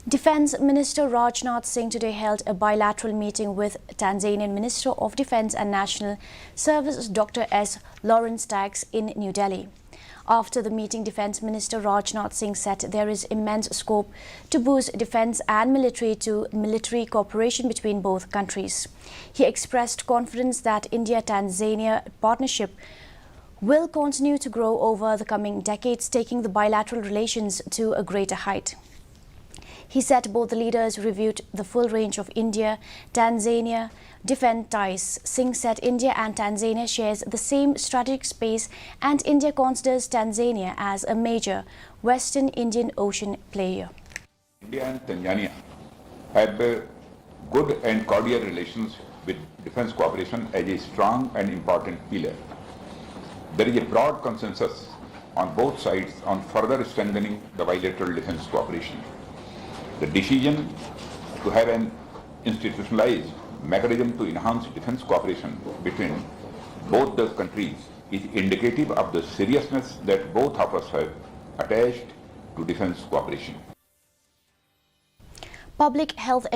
Defence Minister Rajnath Singh today held a bilateral meeting with Tanzanian Minister of Defence and National Service Dr. S. Lawrence Tax in New Delhi. After the meeting, Defence Minister Rajnath Singh said there is immense scope to boost defence and military cooperation between both countries. He expressed confidence that India-Tanzania partnership will continue to grow over the coming decades, taking the bilateral relations to a greater height. He said both the leaders reviewed the full range of India-Tanzania defence ties. Singh said India and Tanzania shares the same strategic space and India considers Tanzania as a major Western Indian Ocean player. India and Tanzania have good and cordial relations with defence cooperation as a strong and important pillar. There is a broad consensus on both sides on further strengthening the bilateral defence cooperation. The decision to have an institutionalized mechanism to enhance defence cooperation between both the countries is indicative of the seriousness that both of us have attached to defence cooperation. Public health